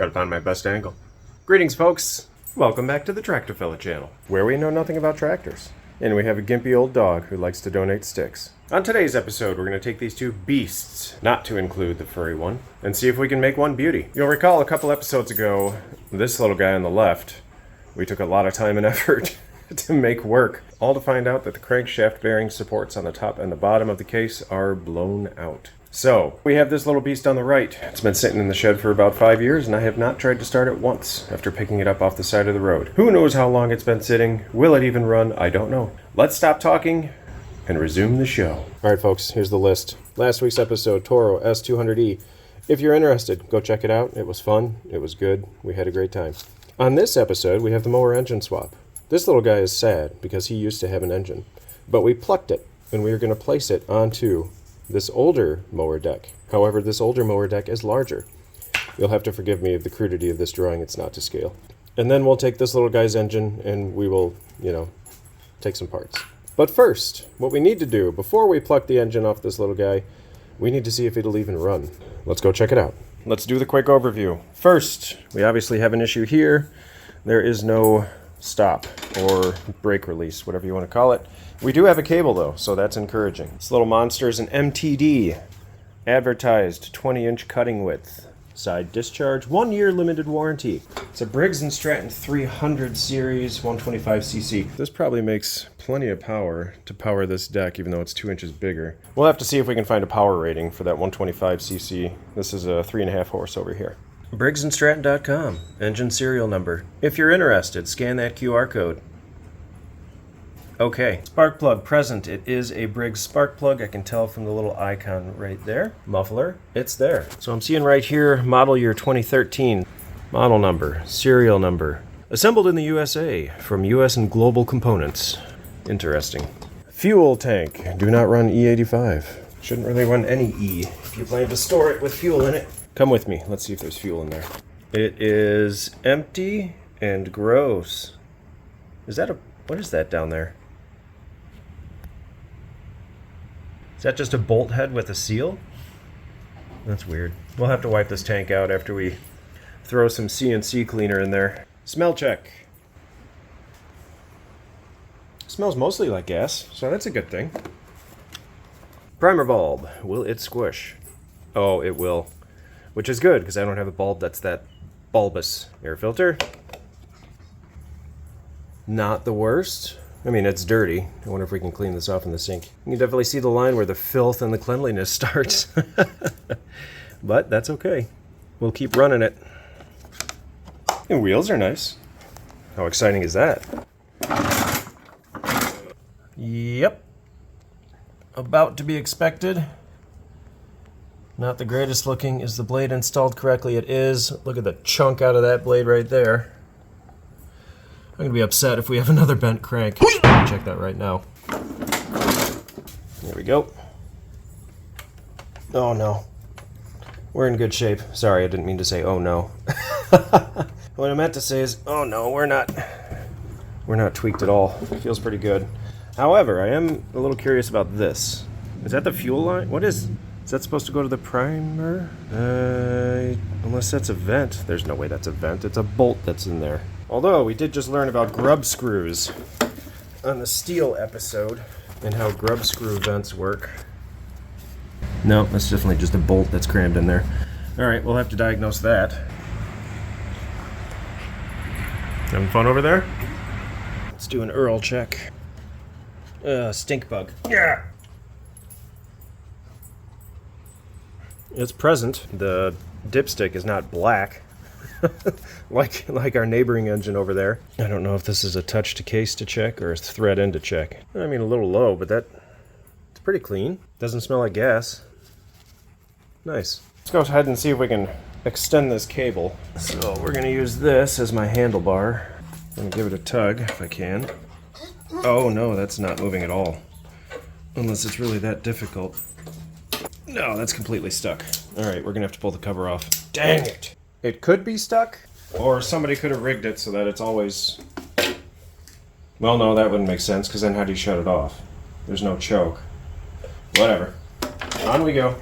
Gotta find my best angle. Greetings, folks. Welcome back to the Tractor Fella channel, where we know nothing about tractors. And we have a gimpy old dog who likes to donate sticks. On today's episode, we're going to take these two beasts, not to include the furry one, and see if we can make one beauty. You'll recall a couple episodes ago, this little guy on the left, we took a lot of time and effort to make work, all to find out that the crankshaft bearing supports on the top and the bottom of the case are blown out. So, we have this little beast on the right. It's been sitting in the shed for about 5 years, and I have not tried to start it once after picking it up off the side of the road. Who knows how long it's been sitting? Will it even run? I don't know. Let's stop talking and resume the show. Alright folks, here's the list. Last week's episode, Toro S200E. If you're interested, go check it out. It was fun. It was good. We had a great time. On this episode, we have the mower engine swap. This little guy is sad because he used to have an engine, but we plucked it and we are going to place it onto this older mower deck. However, this older mower deck is larger. You'll have to forgive me of the crudity of this drawing. It's not to scale. And then we'll take this little guy's engine and we will, take some parts. But first, what we need to do before we pluck the engine off this little guy, we need to see if it'll even run. Let's go check it out. Let's do the quick overview. First, we obviously have an issue here. There is no stop or brake release, whatever you want to call it. We do have a cable though, so that's encouraging. This little monster is an MTD, advertised 20-inch cutting width, side discharge, 1-year limited warranty. It's a Briggs and Stratton 300 series, 125cc. This probably makes plenty of power to power this deck, even though it's 2 inches bigger. We'll have to see if we can find a power rating for that 125cc. This is a 3.5 horse over here. BriggsandStratton.com, engine serial number. If you're interested, scan that QR code. Okay, spark plug present. It is a Briggs spark plug. I can tell from the little icon right there. Muffler, it's there. So I'm seeing right here, model year 2013. Model number, serial number. Assembled in the USA from US and Global Components. Interesting. Fuel tank. Do not run E85. Shouldn't really run any E if you plan to store it with fuel in it. Come with me. Let's see if there's fuel in there. It is empty and gross. What is that down there? Is that just a bolt head with a seal? That's weird. We'll have to wipe this tank out after we throw some CNC cleaner in there. Smell check. Smells mostly like gas, so that's a good thing. Primer bulb. Will it squish? Oh, it will. Which is good, because I don't have a bulb that's that bulbous. Air filter. Not the worst. I mean, it's dirty. I wonder if we can clean this off in the sink. You can definitely see the line where the filth and the cleanliness starts. But that's okay. We'll keep running it. The wheels are nice. How exciting is that? Yep. About to be expected. Not the greatest looking. Is the blade installed correctly? It is. Look at the chunk out of that blade right there. I'm going to be upset if we have another bent crank. Check that right now. There we go. Oh no. We're in good shape. Sorry, I didn't mean to say oh no. What I meant to say is, oh no, we're not tweaked at all. It feels pretty good. However, I am a little curious about this. Is that the fuel line? What is that supposed to go to the primer? Unless that's a vent. There's no way that's a vent. It's a bolt that's in there. Although, we did just learn about grub screws on the steel episode and how grub screw vents work. No, that's definitely just a bolt that's crammed in there. Alright, we'll have to diagnose that. Having fun over there? Let's do an Earl check. Stink bug. Yeah! It's present. The dipstick is not black. like our neighboring engine over there. I don't know if this is a touch to case to check or a thread end to check. I mean, a little low, but it's pretty clean. Doesn't smell like gas. Nice. Let's go ahead and see if we can extend this cable. So we're going to use this as my handlebar. I'm going to give it a tug if I can. Oh no, that's not moving at all. Unless it's really that difficult. No, that's completely stuck. Alright, we're going to have to pull the cover off. Dang it! It could be stuck, or somebody could have rigged it so that it's always... Well, no, that wouldn't make sense, because then how do you shut it off? There's no choke. Whatever. On we go.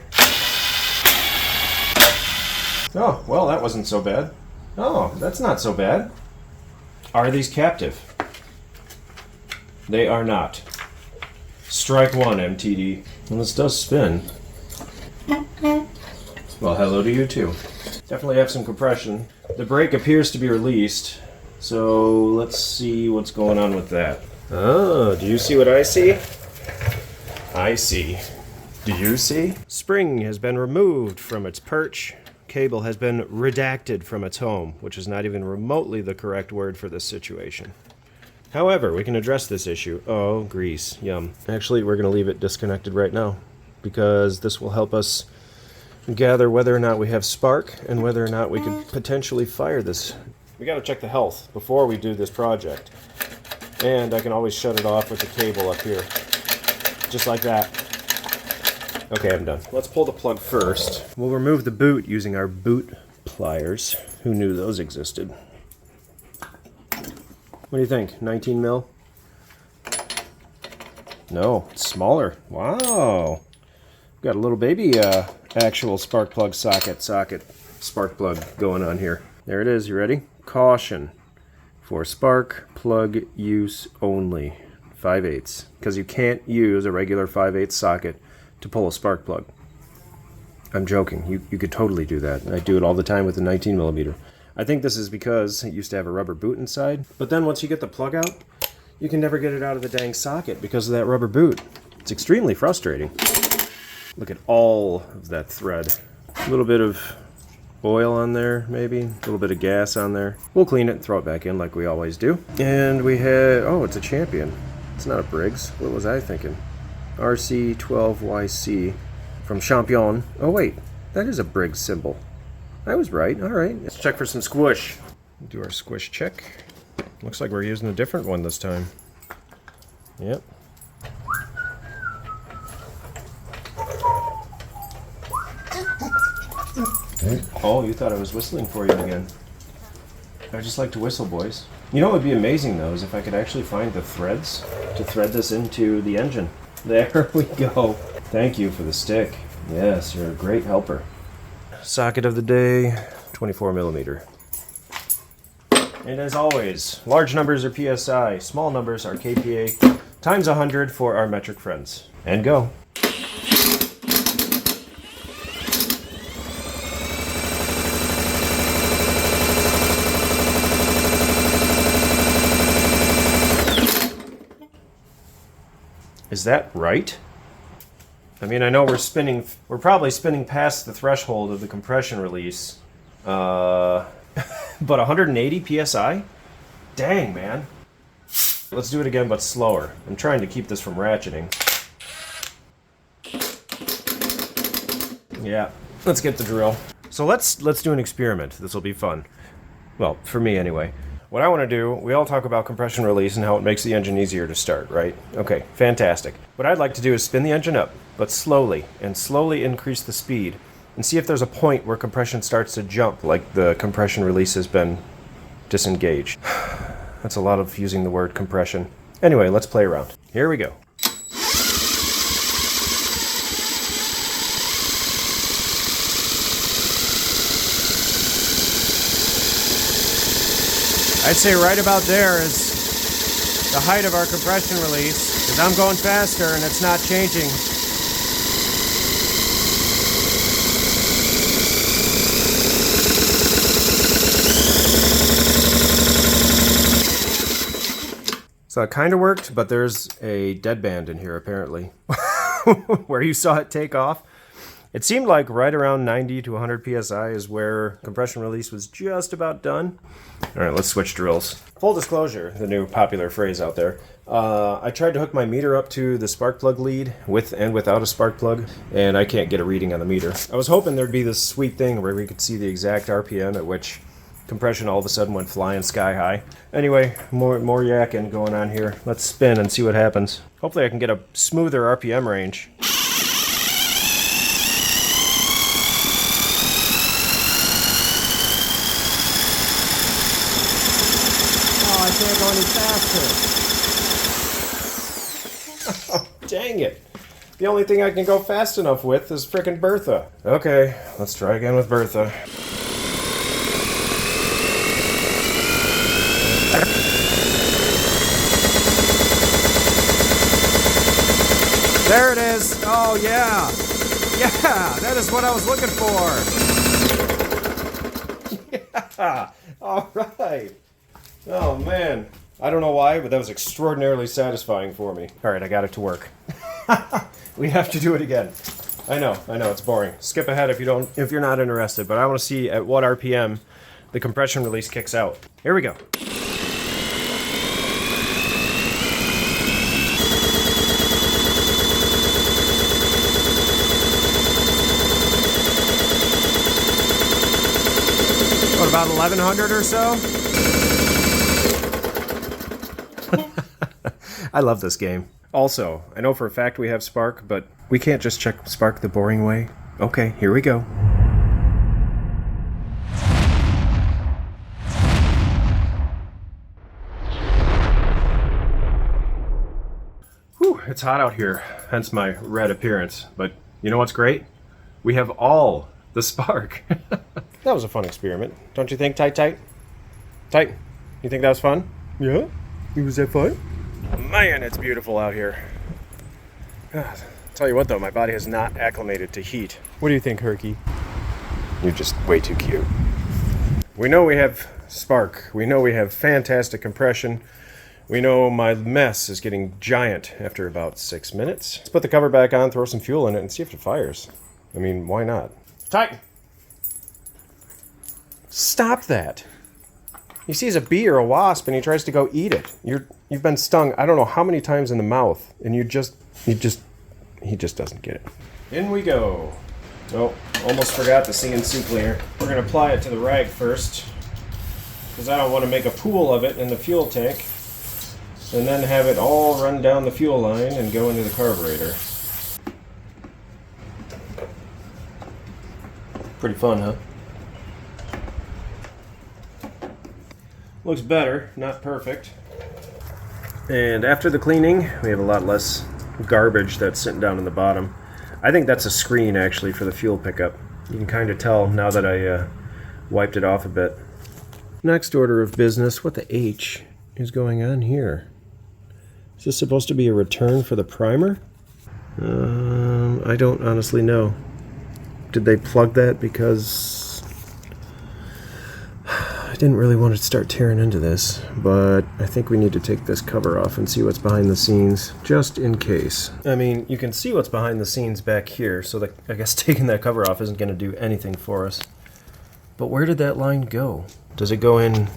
Oh, well, that wasn't so bad. Oh, that's not so bad. Are these captive? They are not. Strike one, MTD. And this does spin. Well, hello to you too. Definitely have some compression. The brake appears to be released, so let's see what's going on with that. Oh, do you see what I see? I see. Do you see? Spring has been removed from its perch. Cable has been redacted from its home, which is not even remotely the correct word for this situation. However, we can address this issue. Oh, grease. Yum. Actually, we're going to leave it disconnected right now, because this will help us gather whether or not we have spark and whether or not we could potentially fire this. We got to check the health before we do this project. And I can always shut it off with the cable up here. Just like that. Okay, I'm done. Let's pull the plug first. We'll remove the boot using our boot pliers. Who knew those existed? What do you think? 19 mil? No, it's smaller. Wow. Got a little baby actual spark plug socket spark plug going on here. There it is. You ready? Caution. For spark plug use only. 5/8. Because you can't use a regular 5/8 socket to pull a spark plug. I'm joking. You could totally do that. I do it all the time with a 19 millimeter. I think this is because it used to have a rubber boot inside. But then once you get the plug out, you can never get it out of the dang socket because of that rubber boot. It's extremely frustrating. Look at all of that thread. A little bit of oil on there, maybe. A little bit of gas on there. We'll clean it and throw it back in like we always do. And we had, oh, it's a Champion. It's not a Briggs. What was I thinking? RC12YC from Champion. Oh wait, that is a Briggs symbol. I was right. All right. Let's check for some squish. Do our squish check. Looks like we're using a different one this time. Yep. Oh, you thought I was whistling for you again. I just like to whistle, boys. You know what would be amazing, though, is if I could actually find the threads to thread this into the engine. There we go. Thank you for the stick. Yes, you're a great helper. Socket of the day, 24 millimeter. And as always, large numbers are PSI, small numbers are KPA, times 100 for our metric friends. And go. Is that right? I mean, I know we're probably spinning past the threshold of the compression release, but 180 PSI? Dang, man. Let's do it again, but slower. I'm trying to keep this from ratcheting. Yeah, let's get the drill. So let's do an experiment. This will be fun. Well, for me anyway. What I want to do, we all talk about compression release and how it makes the engine easier to start, right? Okay, fantastic. What I'd like to do is spin the engine up, but slowly, and slowly increase the speed, and see if there's a point where compression starts to jump, like the compression release has been disengaged. That's a lot of using the word compression. Anyway, let's play around. Here we go. I'd say right about there is the height of our compression release, because I'm going faster and it's not changing. So it kind of worked, but there's a dead band in here apparently, where you saw it take off. It seemed like right around 90 to 100 PSI is where compression release was just about done. All right, let's switch drills. Full disclosure, the new popular phrase out there. I tried to hook my meter up to the spark plug lead with and without a spark plug, and I can't get a reading on the meter. I was hoping there'd be this sweet thing where we could see the exact RPM at which compression all of a sudden went flying sky high. Anyway, more yakking going on here. Let's spin and see what happens. Hopefully I can get a smoother RPM range. I can't go any faster. Oh, dang it. The only thing I can go fast enough with is frickin' Bertha. Okay, let's try again with Bertha. Yeah, that is what I was looking for. Yeah, all right. Oh, man. I don't know why, but that was extraordinarily satisfying for me. All right, I got it to work. We have to do it again. I know, it's boring. Skip ahead if you're not interested, but I want to see at what RPM the compression release kicks out. Here we go. What, about 1100 or so? I love this game. Also, I know for a fact we have Spark, but we can't just check Spark the boring way. Okay, here we go. Whew, it's hot out here, hence my red appearance. But you know what's great? We have all the Spark. That was a fun experiment, don't you think, Tight? Tight, you think that was fun? Yeah? Was that fun? Man, it's beautiful out here. Tell you what though, my body has not acclimated to heat. What do you think, Herky? You're just way too cute. We know we have Spark. We know we have fantastic compression. We know my mess is getting giant after about 6 minutes. Let's put the cover back on, throw some fuel in it, and see if it fires. I mean, why not? Tight! Stop that! He sees a bee or a wasp and he tries to go eat it. You've been stung I don't know how many times in the mouth, and he just doesn't get it. In we go. Oh, almost forgot the CNC cleaner. We're gonna apply it to the rag first, because I don't want to make a pool of it in the fuel tank, and then have it all run down the fuel line and go into the carburetor. Pretty fun, huh? Looks better, not perfect. And after the cleaning, we have a lot less garbage that's sitting down in the bottom. I think that's a screen actually for the fuel pickup. You can kind of tell now that I wiped it off a bit. Next order of business, what the H is going on here? Is this supposed to be a return for the primer? I don't honestly know. Did they plug that because I didn't really want to start tearing into this, but I think we need to take this cover off and see what's behind the scenes, just in case. I mean, you can see what's behind the scenes back here, so I guess taking that cover off isn't going to do anything for us. But where did that line go? Does it go in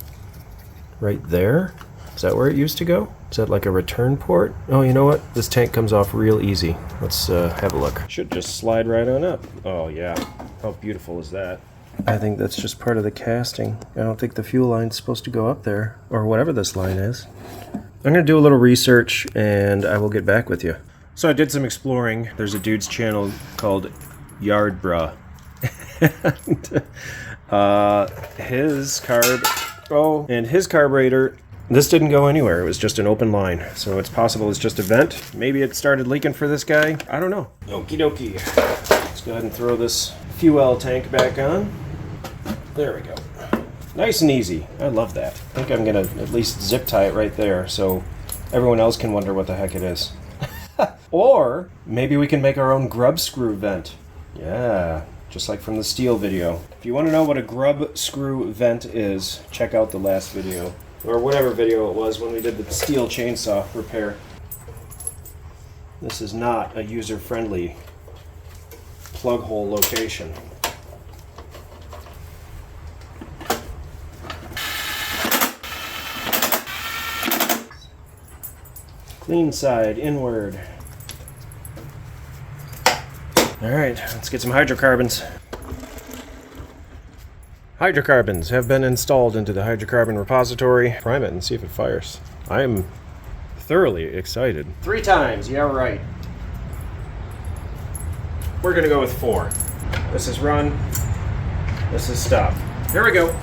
right there? Is that where it used to go? Is that like a return port? Oh, you know what? This tank comes off real easy. Let's have a look. Should just slide right on up. Oh yeah, how beautiful is that? I think that's just part of the casting. I don't think the fuel line's supposed to go up there, or whatever this line is. I'm gonna do a little research and I will get back with you. So I did some exploring. There's a dude's channel called Yard Bruh. And his carburetor, this didn't go anywhere. It was just an open line. So it's possible it's just a vent. Maybe it started leaking for this guy. I don't know. Okie dokie. Let's go ahead and throw this fuel tank back on. There we go. Nice and easy. I love that. I think I'm gonna at least zip tie it right there so everyone else can wonder what the heck it is. Or maybe we can make our own grub screw vent. Yeah, just like from the steel video. If you want to know what a grub screw vent is, check out the last video, or whatever video it was when we did the steel chainsaw repair. This is not a user-friendly plug hole location. Clean side inward. Alright, let's get some hydrocarbons. Hydrocarbons have been installed into the hydrocarbon repository. Prime it and see if it fires. I am thoroughly excited. 3 times, yeah right. We're gonna go with 4. This is run. This is stop. Here we go.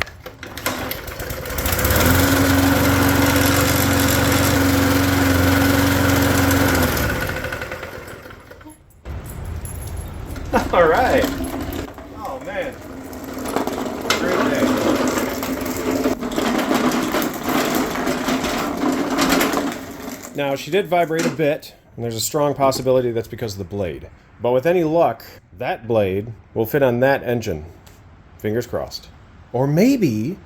All right. Oh man. Great day. Now she did vibrate a bit, and there's a strong possibility that's because of the blade. But with any luck, that blade will fit on that engine. Fingers crossed. Or maybe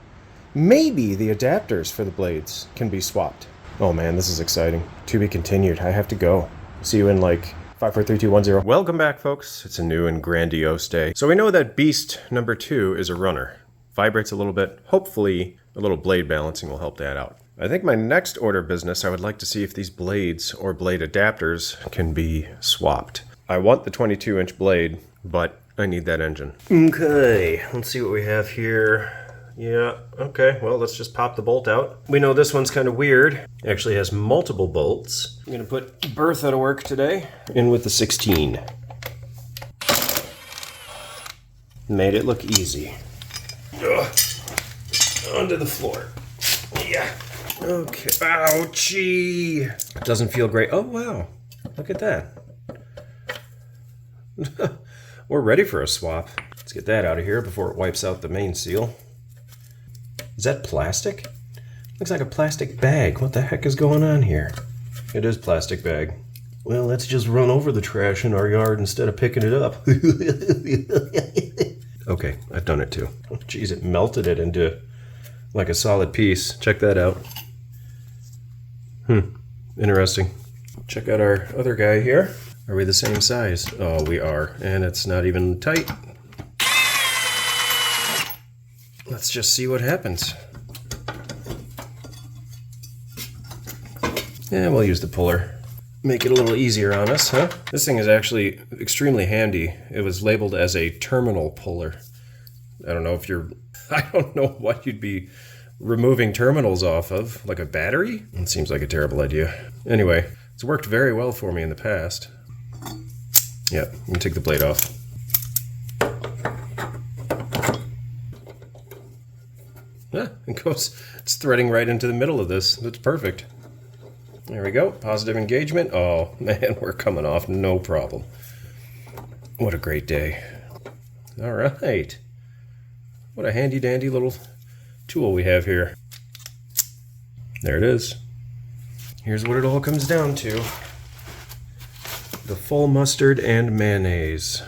the adapters for the blades can be swapped. Oh man, this is exciting. To be continued. I have to go. See you in like 5, 4, 3, 2, 1, 0. Welcome back, folks. It's a new and grandiose day. So we know that beast number 2 is a runner. Vibrates a little bit. Hopefully, a little blade balancing will help that out. I think my next order of business, I would like to see if these blades or blade adapters can be swapped. I want the 22-inch blade, but I need that engine. Okay, let's see what we have here. Yeah, okay, well, let's just pop the bolt out. We know this one's kind of weird. It actually has multiple bolts. I'm gonna put Bertha to work today. In with the 16. Made it look easy. Ugh. Onto the floor. Yeah. Okay. Ouchie! It doesn't feel great. Oh, wow. Look at that. We're ready for a swap. Let's get that out of here before it wipes out the main seal. Is that plastic? Looks like a plastic bag. What the heck is going on here? It is plastic bag. Well, let's just run over the trash in our yard instead of picking it up. Okay, I've done it too. Geez, it melted it into like a solid piece. Check that out. Interesting. Check out our other guy here. Are we the same size? Oh, we are. And it's not even tight. Let's just see what happens. Yeah, we'll use the puller. Make it a little easier on us, huh? This thing is actually extremely handy. It was labeled as a terminal puller. I don't know if you're... I don't know what you'd be removing terminals off of. Like a battery? It seems like a terrible idea. Anyway, it's worked very well for me in the past. Yeah, you can take the blade off. Yeah, it goes, it's threading right into the middle of this. That's perfect. There we go, positive engagement. Oh man, we're coming off, no problem. What a great day. All right. What a handy dandy little tool we have here. There it is. Here's what it all comes down to. The full mustard and mayonnaise.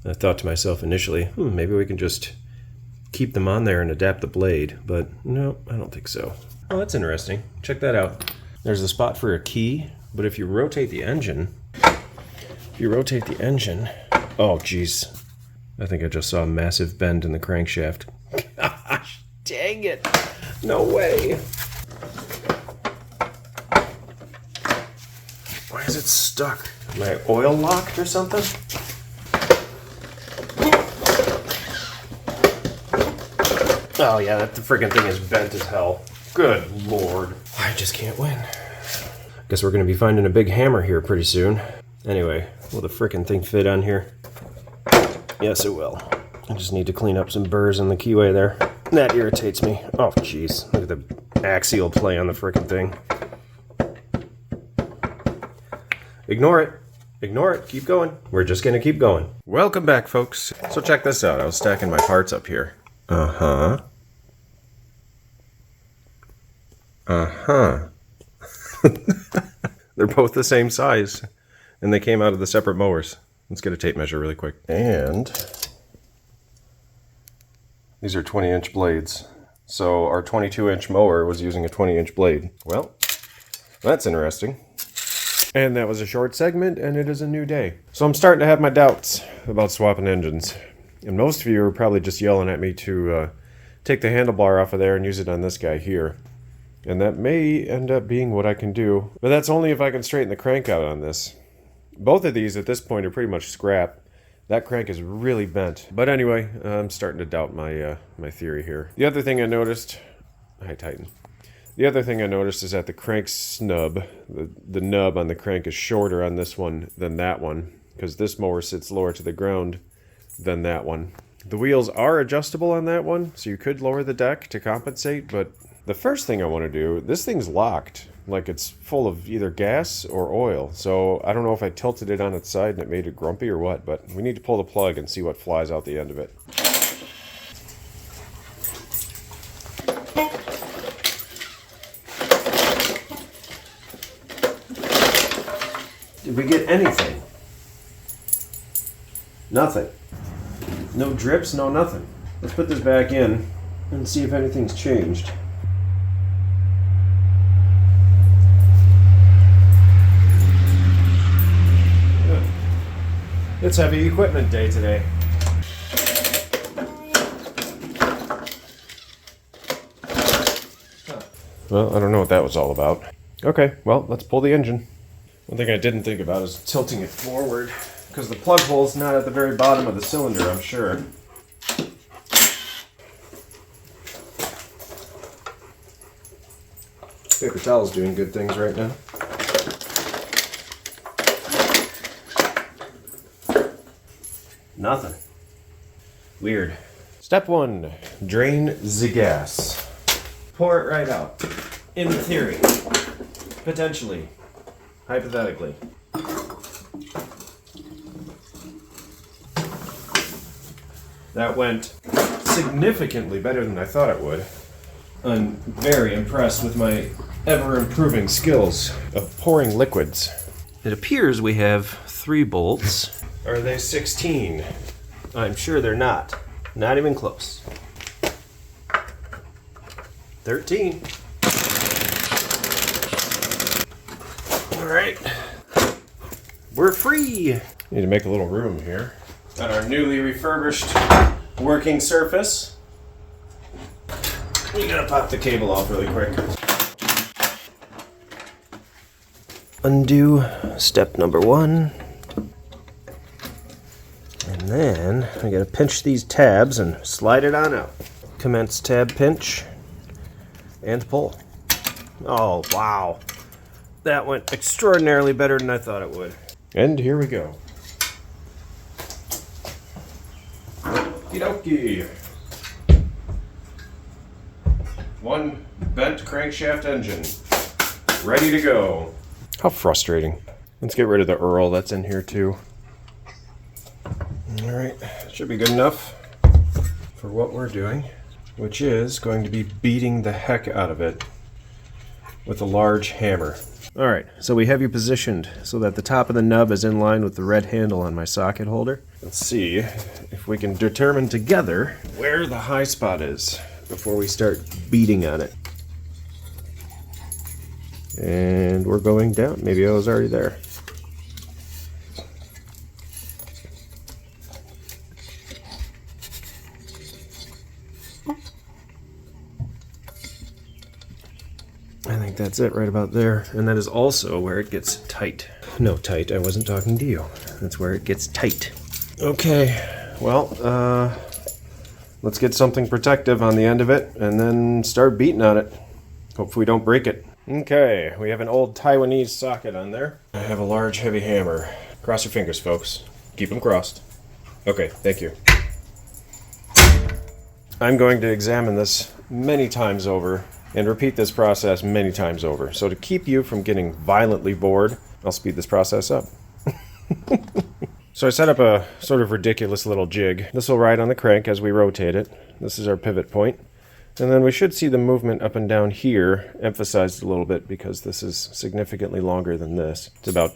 I thought to myself initially, maybe we can just keep them on there and adapt the blade, but no, I don't think so. Oh, that's interesting. Check that out. There's a spot for a key, but if you rotate the engine, oh geez. I think I just saw a massive bend in the crankshaft. Gosh, dang it. No way. Why is it stuck? Am I oil locked or something? Oh yeah, that friggin' thing is bent as hell. Good lord. I just can't win. Guess we're gonna be finding a big hammer here pretty soon. Anyway, will the frickin' thing fit on here? Yes, it will. I just need to clean up some burrs in the keyway there. That irritates me. Oh jeez, look at the axial play on the frickin' thing. Ignore it. Ignore it. Keep going. We're just gonna keep going. Welcome back, folks. So check this out. I was stacking my parts up here. Uh-huh. They're both the same size, and they came out of the separate mowers. Let's get a tape measure really quick. And these are 20-inch blades. So our 22-inch mower was using a 20-inch blade. Well, that's interesting. And that was a short segment, and it is a new day. So I'm starting to have my doubts about swapping engines. And most of you are probably just yelling at me to take the handlebar off of there and use it on this guy here. And that may end up being what I can do. But that's only if I can straighten the crank out on this. Both of these at this point are pretty much scrap. That crank is really bent. But anyway, I'm starting to doubt my my theory here. The other thing I noticed... Hi, Titan. The other thing I noticed is that the crank snub, the nub on the crank is shorter on this one than that one. Because this mower sits lower to the ground than that one. The wheels are adjustable on that one, so you could lower the deck to compensate, but the first thing I want to do, this thing's locked. Like it's full of either gas or oil, so I don't know if I tilted it on its side and it made it grumpy or what, but we need to pull the plug and see what flies out the end of it. Did we get anything? Nothing. No drips, no nothing. Let's put this back in and see if anything's changed. Good. It's heavy equipment day today. Well, I don't know what that was all about. Okay, well, let's pull the engine. One thing I didn't think about is tilting it forward, because the plug hole's not at the very bottom of the cylinder, I'm sure. Paper towel's doing good things right now. Nothing. Weird. Step 1. Drain the gas. Pour it right out. In theory. Potentially. Hypothetically. That went significantly better than I thought it would. I'm very impressed with my ever-improving skills of pouring liquids. It appears we have 3 bolts. Are they 16? I'm sure they're not. Not even close. 13. Alright. We're free! Need to make a little room here. Got our newly refurbished working surface. We gotta pop the cable off really quick. Undo step number 1. And then I gotta pinch these tabs and slide it on out. Commence tab pinch and pull. Oh, wow. That went extraordinarily better than I thought it would. And here we go. Okie dokie. 1 bent crankshaft engine. Ready to go. How frustrating. Let's get rid of the Earl that's in here too. Alright, should be good enough for what we're doing, which is going to be beating the heck out of it with a large hammer. Alright, so we have you positioned so that the top of the nub is in line with the red handle on my socket holder. Let's see if we can determine together where the high spot is before we start beating on it. And we're going down. Maybe I was already there. I think that's it right about there. And that is also where it gets tight. No, tight. I wasn't talking to you. That's where it gets tight. Okay. Well, let's get something protective on the end of it and then start beating on it. Hopefully we don't break it. Okay, we have an old Taiwanese socket on there. I have a large heavy hammer. Cross your fingers, folks. Keep them crossed. Okay, thank you. I'm going to examine this many times over and repeat this process many times over. So to keep you from getting violently bored, I'll speed this process up. So I set up a sort of ridiculous little jig. This will ride on the crank as we rotate it. This is our pivot point. And then we should see the movement up and down here emphasized a little bit because this is significantly longer than this. It's about,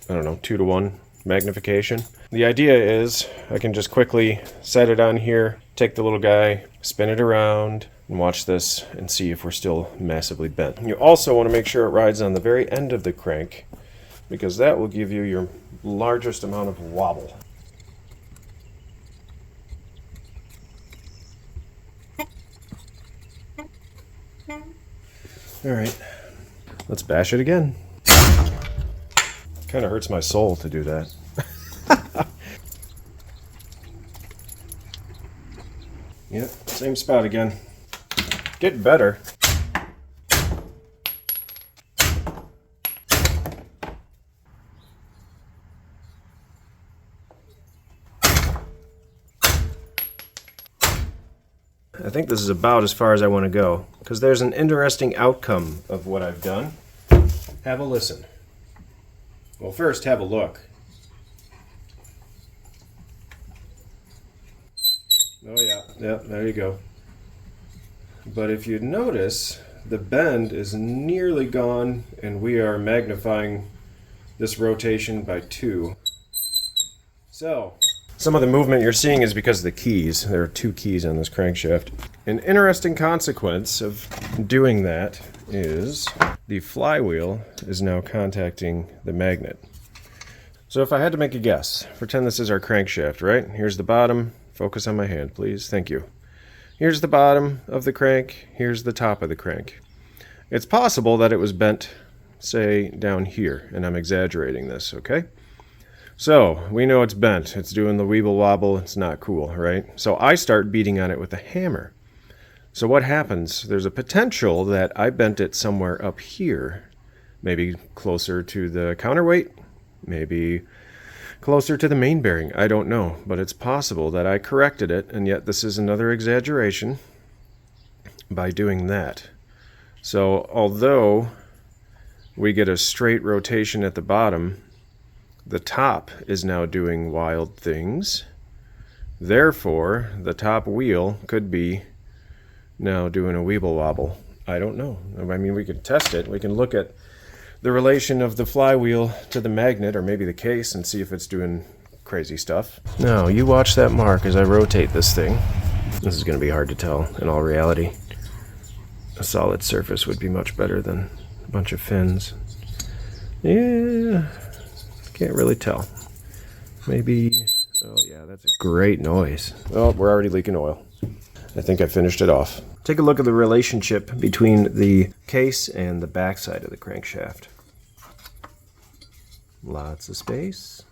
I don't know, 2-to-1 magnification. The idea is I can just quickly set it on here, take the little guy, spin it around, and watch this and see if we're still massively bent. You also want to make sure it rides on the very end of the crank because that will give you your largest amount of wobble. Alright, let's bash it again. Kind of hurts my soul to do that. Yep, same spot again. Get better. I think this is about as far as I want to go, because there's an interesting outcome of what I've done. Have a listen. Well, first, have a look. Oh yeah, there you go. But if you notice, the bend is nearly gone, and we are magnifying this rotation by 2. So, Some of the movement you're seeing is because of the keys. There are 2 keys on this crankshaft. An interesting consequence of doing that is the flywheel is now contacting the magnet. So if I had to make a guess, pretend this is our crankshaft, right? Here's the bottom. Focus on my hand, please. Thank you. Here's the bottom of the crank. Here's the top of the crank. It's possible that it was bent, say, down here, and I'm exaggerating this, okay? So, we know it's bent. It's doing the weeble wobble. It's not cool, right? So I start beating on it with a hammer. So what happens? There's a potential that I bent it somewhere up here. Maybe closer to the counterweight. Maybe closer to the main bearing. I don't know. But it's possible that I corrected it, and yet this is another exaggeration by doing that. So, although we get a straight rotation at the bottom, the top is now doing wild things. Therefore, the top wheel could be now doing a weeble wobble. I don't know. I mean, we could test it. We can look at the relation of the flywheel to the magnet, or maybe the case, and see if it's doing crazy stuff. Now, you watch that mark as I rotate this thing. This is going to be hard to tell in all reality. A solid surface would be much better than a bunch of fins. Yeah. Can't really tell. Maybe, oh yeah, that's a great noise. Oh, we're already leaking oil. I think I finished it off. Take a look at the relationship between the case and the backside of the crankshaft. Lots of space.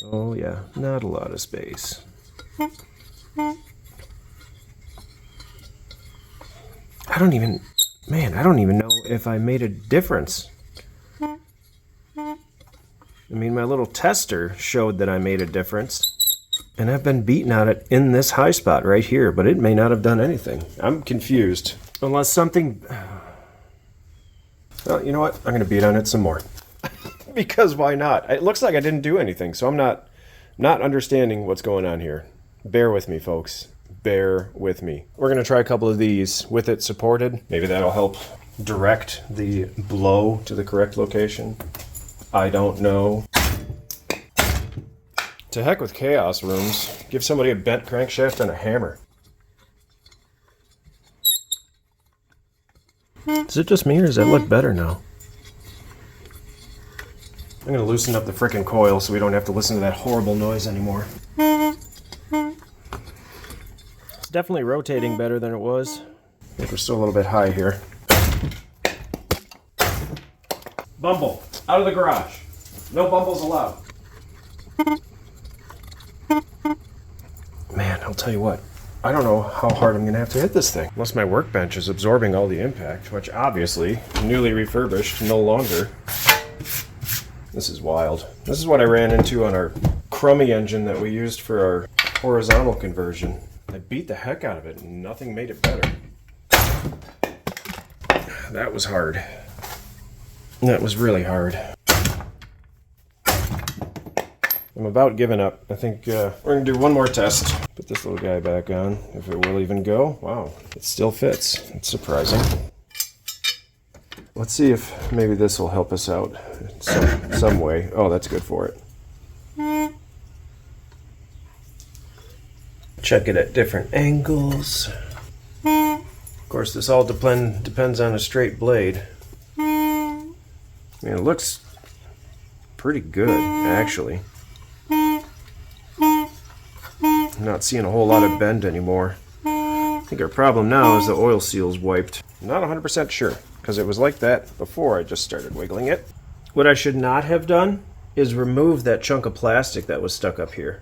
Oh yeah, not a lot of space. I don't even know if I made a difference. I mean, my little tester showed that I made a difference. And I've been beating on it in this high spot right here, but it may not have done anything. I'm confused. Unless something... Well, you know what? I'm going to beat on it some more. Because why not? It looks like I didn't do anything, so I'm not understanding what's going on here. Bear with me, folks. Bear with me. We're going to try a couple of these with it supported. Maybe that'll help direct the blow to the correct location. I don't know. To heck with chaos rooms. Give somebody a bent crankshaft and a hammer. Is it just me or does that look better now? I'm going to loosen up the frickin' coil so we don't have to listen to that horrible noise anymore. It's definitely rotating better than it was. I think we're still a little bit high here. Bumble, out of the garage. No bumbles allowed. Man, I'll tell you what. I don't know how hard I'm going to have to hit this thing. Unless my workbench is absorbing all the impact, which obviously, newly refurbished, no longer. This is wild. This is what I ran into on our crummy engine that we used for our horizontal conversion. I beat the heck out of it and nothing made it better. That was hard. That was really hard. I'm about giving up. I think we're going to do one more test. Put this little guy back on, if it will even go. Wow, it still fits. It's surprising. Let's see if maybe this will help us out in some way. Oh, that's good for it. Check it at different angles. Of course, this all depends on a straight blade. I mean, it looks pretty good, actually. I'm not seeing a whole lot of bend anymore. I think our problem now is the oil seal's wiped. I'm not 100% sure, because it was like that before I just started wiggling it. What I should not have done is remove that chunk of plastic that was stuck up here,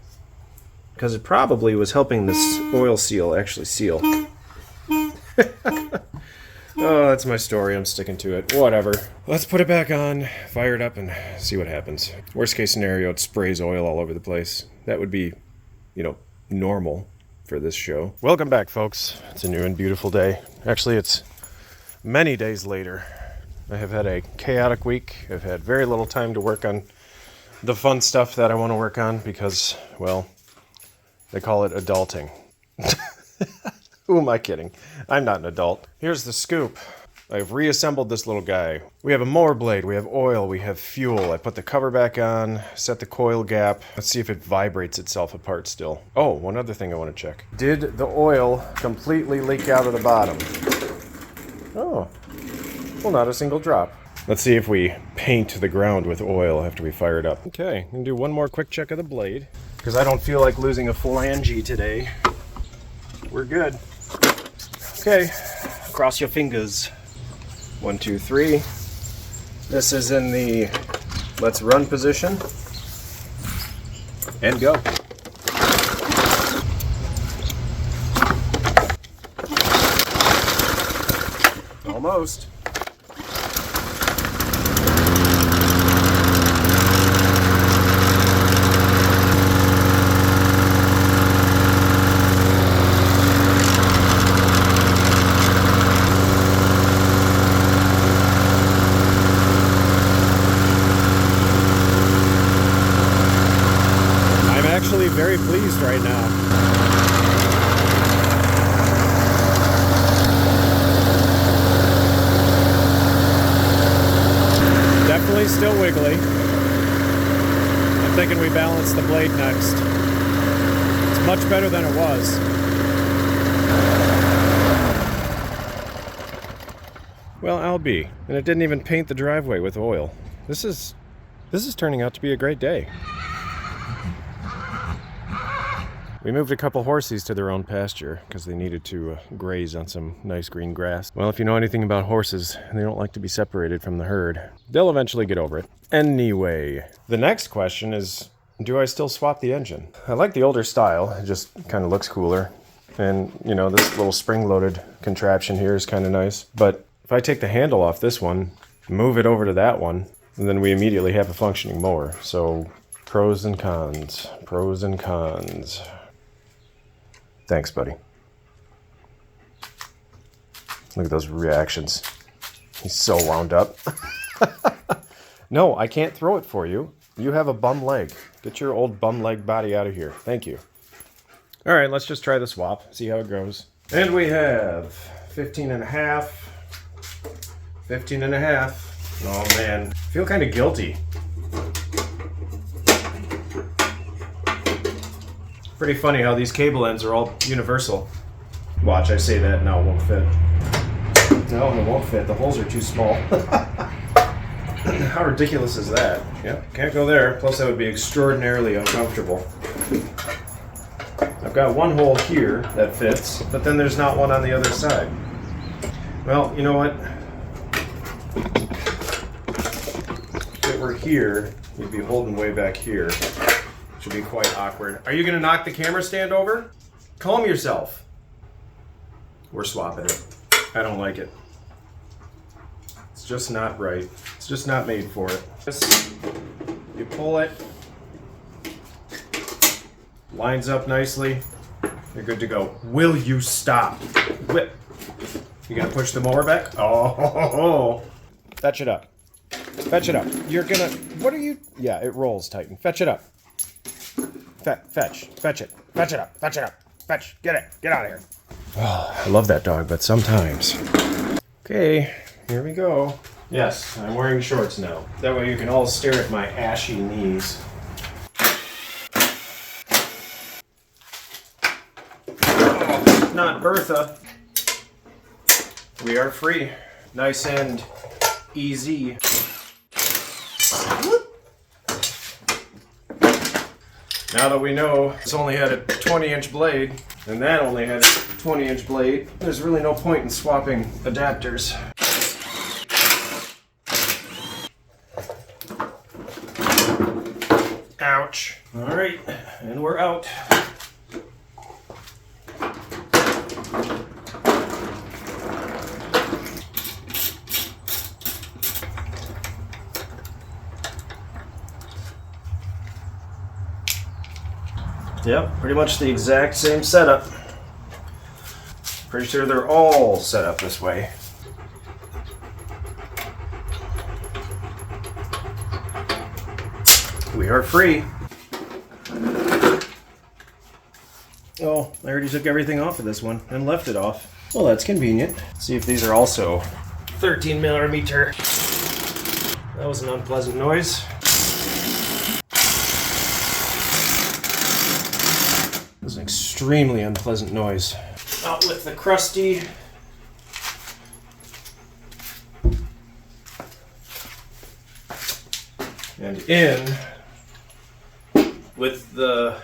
because it probably was helping this oil seal actually seal. Oh, that's my story. I'm sticking to it. Whatever. Let's put it back on, fire it up, and see what happens. Worst case scenario, it sprays oil all over the place. That would be, normal for this show. Welcome back, folks. It's a new and beautiful day. Actually, it's many days later. I have had a chaotic week. I've had very little time to work on the fun stuff that I want to work on because, well, they call it adulting. Who am I kidding? I'm not an adult. Here's the scoop. I've reassembled this little guy. We have a mower blade, we have oil, we have fuel. I put the cover back on, set the coil gap. Let's see if it vibrates itself apart still. Oh, one other thing I want to check. Did the oil completely leak out of the bottom? Oh, well, not a single drop. Let's see if we paint the ground with oil after we fire it up. Okay, I'm gonna do one more quick check of the blade because I don't feel like losing a phalange today. We're good. Okay, cross your fingers. 1, 2, 3. This is in the let's run position. And go. Almost. Very pleased right now. Definitely still wiggly. I'm thinking we balance the blade next. It's much better than it was. Well, I'll be. And it didn't even paint the driveway with oil. This is turning out to be a great day. We moved a couple horsies to their own pasture because they needed to graze on some nice green grass. Well, if you know anything about horses, they don't like to be separated from the herd. They'll eventually get over it. Anyway, the next question is, do I still swap the engine? I like the older style. It just kind of looks cooler. And, you know, this little spring-loaded contraption here is kind of nice. But if I take the handle off this one, move it over to that one, and then we immediately have a functioning mower. So, pros and cons. Pros and cons. Thanks, buddy. Look at those reactions. He's so wound up. No, I can't throw it for you. You have a bum leg. Get your old bum leg body out of here. Thank you. All right, let's just try the swap. See how it goes. And we have 15 and a half. 15 and a half. Oh, man. I feel kind of guilty. Pretty funny how these cable ends are all universal. Watch, I say that, now it won't fit. No, it won't fit. The holes are too small. How ridiculous is that? Yep, can't go there. Plus, that would be extraordinarily uncomfortable. I've got one hole here that fits, but then there's not one on the other side. Well, you know what? If it were here, you'd be holding way back here. Should be quite awkward. Are you gonna knock the camera stand over? Calm yourself. We're swapping it. I don't like it. It's just not right. It's just not made for it. Just, you pull it, lines up nicely, you're good to go. Will you stop? Whip. You gonna push the mower back? Oh, fetch it up. Fetch it up. You're gonna, what are you? Yeah, it rolls, Titan. Fetch it up. Fetch it, fetch it up, fetch, get it, get out of here. Oh, I love that dog, but sometimes. Okay, here we go. Yes, I'm wearing shorts now. That way you can all stare at my ashy knees. Oh, not Bertha. We are free. Nice and easy. Now that we know this only had a 20-inch blade, and that only had a 20-inch blade, there's really no point in swapping adapters. Ouch. All right, and we're out. Yep, pretty much the exact same setup. Pretty sure they're all set up this way. We are free. Oh, I already took everything off of this one and left it off. Well, that's convenient. Let's see if these are also 13 millimeter. That was an unpleasant noise. It was an extremely unpleasant noise. Out with the crusty. And in with the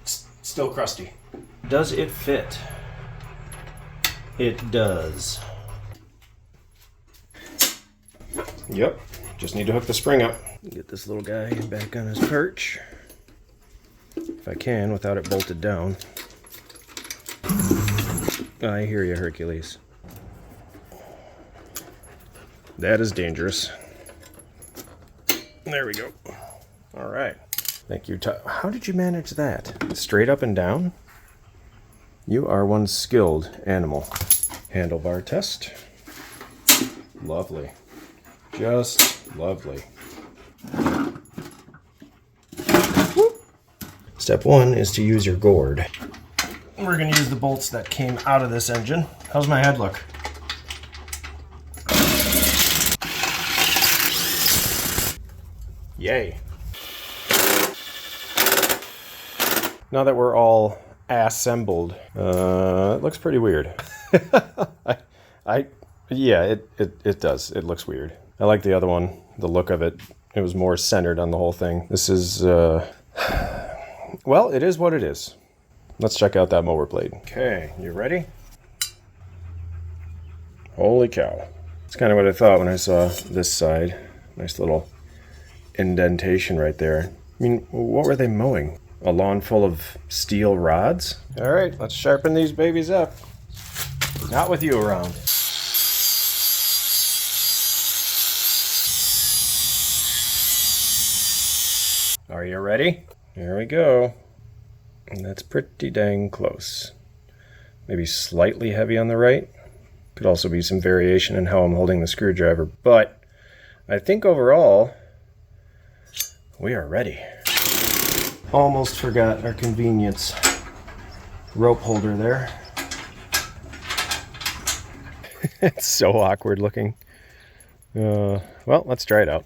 still crusty. Does it fit? It does. Yep, just need to hook the spring up. Get this little guy back on his perch. If I can, without it bolted down. I hear you, Hercules. That is dangerous. There we go. All right. Thank you. How did you manage that? Straight up and down? You are one skilled animal. Handlebar test. Lovely. Just lovely. Whoop. Step one is to use your gourd. We're going to use the bolts that came out of this engine. How's my head look? Yay. Now that we're all assembled, it looks pretty weird. Yeah, it does. It looks weird. I like the other one, the look of it. It was more centered on the whole thing. This is, well, it is what it is. Let's check out that mower blade. Okay, you ready? Holy cow. That's kind of what I thought when I saw this side. Nice little indentation right there. I mean, what were they mowing? A lawn full of steel rods? All right, let's sharpen these babies up. Not with you around. Are you ready? Here we go. And that's pretty dang close. Maybe slightly heavy on the right. Could also be some variation in how I'm holding the screwdriver, but I think overall, we are ready. Almost forgot our convenience rope holder there. It's so awkward looking. Well, let's try it out.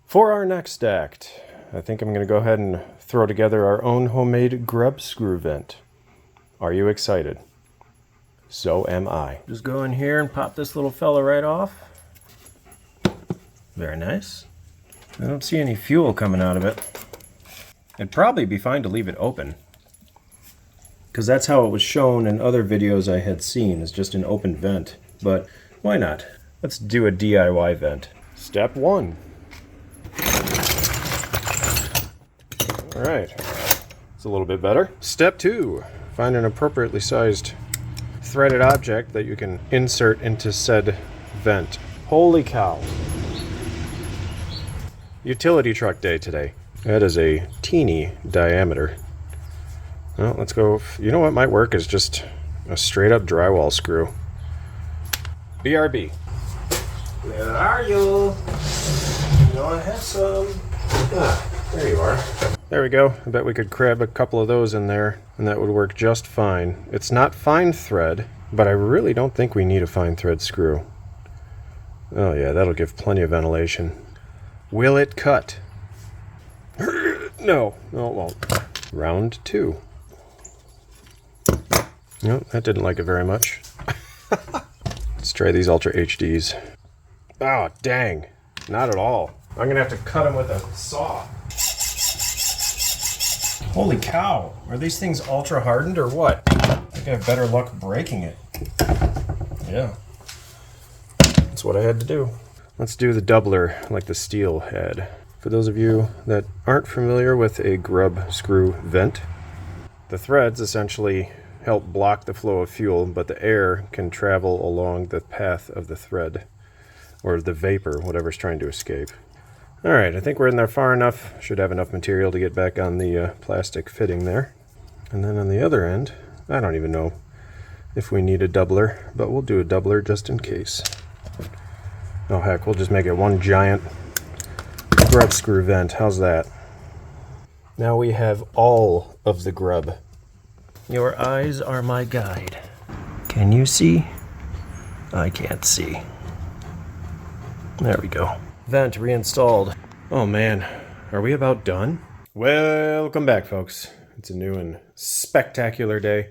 For our next act, I think I'm going to go ahead and throw together our own homemade grub screw vent. Are you excited? So am I. Just go in here and pop this little fella right off. Very nice. I don't see any fuel coming out of it. It'd probably be fine to leave it open, because that's how it was shown in other videos I had seen, is just an open vent. But why not? Let's do a DIY vent. Step 1. All right, it's a little bit better. Step 2, find an appropriately sized threaded object that you can insert into said vent. Holy cow. Utility truck day today. That is a teeny diameter. Well, let's go. You know what might work is just a straight up drywall screw. BRB. Where are you? You know I have some. There you are. There we go. I bet we could crab a couple of those in there, and that would work just fine. It's not fine thread, but I really don't think we need a fine thread screw. Oh yeah, that'll give plenty of ventilation. Will it cut? No, it won't. Round 2. Nope, that didn't like it very much. Let's try these Ultra HDs. Oh, dang. Not at all. I'm gonna have to cut them with a saw. Holy cow. Are these things ultra hardened or what? I think I have better luck breaking it. Yeah. That's what I had to do. Let's do the doubler like the steel had. For those of you that aren't familiar with a grub screw vent, the threads essentially help block the flow of fuel, but the air can travel along the path of the thread, or the vapor, whatever's trying to escape. All right, I think we're in there far enough. Should have enough material to get back on the plastic fitting there. And then on the other end, I don't even know if we need a doubler, but we'll do a doubler just in case. Oh heck, we'll just make it one giant grub screw vent. How's that? Now we have all of the grub. Your eyes are my guide. Can you see? I can't see. There we go. Vent reinstalled. Oh man, are we about done? Welcome back, folks. It's a new and spectacular day.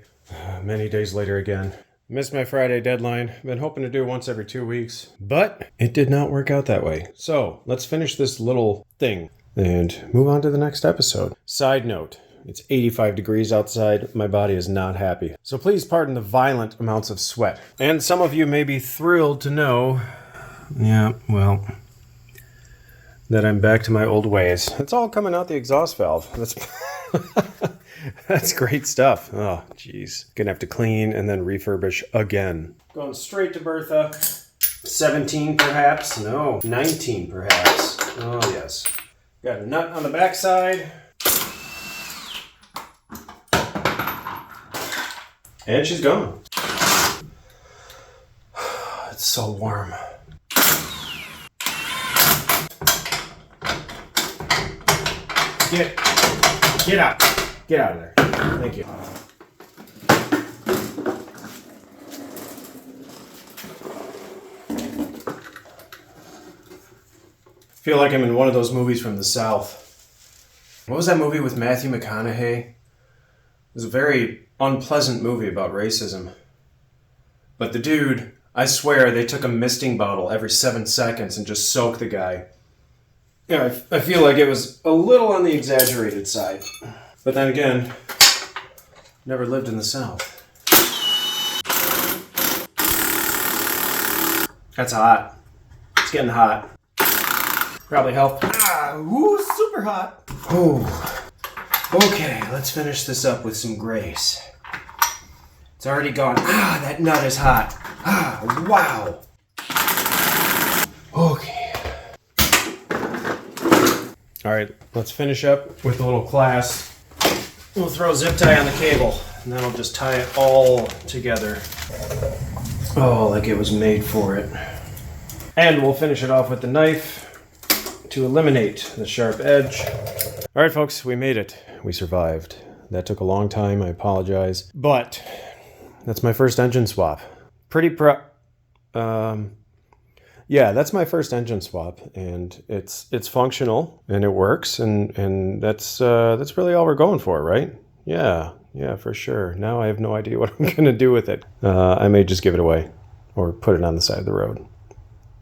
Many days later again. Missed my Friday deadline. Been hoping to do once every 2 weeks, but it did not work out that way. So let's finish this little thing and move on to the next episode. Side note, it's 85 degrees outside. My body is not happy. So please pardon the violent amounts of sweat. And some of you may be thrilled to know, yeah, well, that I'm back to my old ways. It's all coming out the exhaust valve. That's great stuff. Oh, geez. Gonna have to clean and then refurbish again. Going straight to Bertha. 17 perhaps? No, 19 perhaps. Oh, yes. Got a nut on the backside. And she's gone. It's so warm. Get out. Get out of there. Thank you. Feel like I'm in one of those movies from the South. What was that movie with Matthew McConaughey? It was a very unpleasant movie about racism. But the dude, I swear, they took a misting bottle every 7 seconds and just soaked the guy. Yeah, I feel like it was a little on the exaggerated side. But then again, never lived in the South. That's hot. It's getting hot. Probably helped. Ooh, super hot. Oh. Okay, let's finish this up with some grace. It's already gone. That nut is hot. Wow. Okay. All right, let's finish up with a little class. We'll throw a zip tie on the cable, and then I'll just tie it all together. Oh, like it was made for it. And we'll finish it off with the knife to eliminate the sharp edge. All right, folks, we made it. We survived. That took a long time, I apologize. But that's my first engine swap. Yeah, that's my first engine swap, and it's functional and it works, and that's really all we're going for, right? Yeah, for sure. Now I have no idea what I'm gonna do with it. I may just give it away, or put it on the side of the road,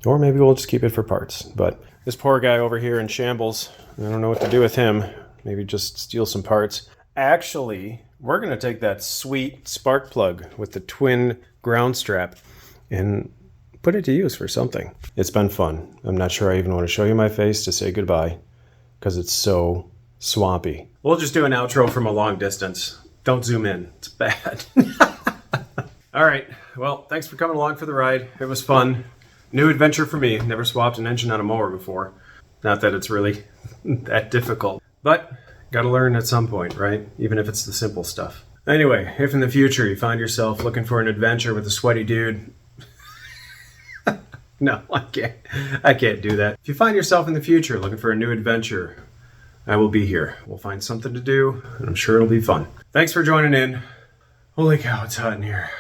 or maybe we'll just keep it for parts. But this poor guy over here in shambles, I don't know what to do with him. Maybe just steal some parts. Actually, we're gonna take that sweet spark plug with the twin ground strap and put it to use for something. It's been fun. I'm not sure I even want to show you my face to say goodbye because it's so swampy. We'll just do an outro from a long distance. Don't zoom in. It's bad. All right. Well, thanks for coming along for the ride. It was fun. New adventure for me. Never swapped an engine on a mower before. Not that it's really that difficult, but got to learn at some point, right? Even if it's the simple stuff. Anyway, if in the future you find yourself looking for an adventure with a sweaty dude, no, I can't do that. If you find yourself in the future looking for a new adventure, I will be here. We'll find something to do, and I'm sure it'll be fun. Thanks for joining in. Holy cow, it's hot in here.